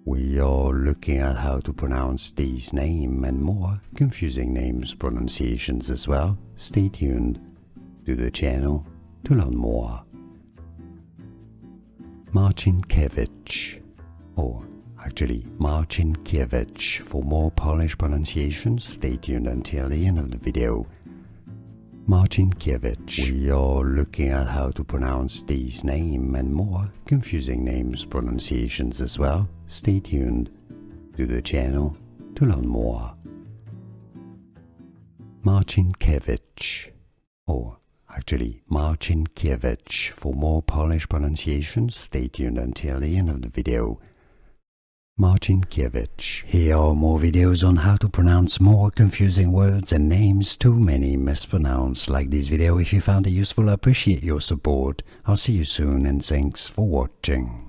We are looking at how to pronounce these names and more confusing names pronunciations as well. Stay tuned to the channel to learn more. Marcinkiewicz, or actually Marcinkiewicz. For more Polish pronunciations, stay tuned until the end of the video. Marcinkiewicz. We are looking at how to pronounce these names and more confusing names pronunciations as well. Stay tuned to the channel to learn more. Marcinkiewicz, or actually Marcinkiewicz. For more Polish pronunciations, stay tuned until the end of the video. Marcinkiewicz. Here are more videos on how to pronounce more confusing words and names too many mispronounced. Like this video if you found it useful. I appreciate your support. I'll see you soon and thanks for watching.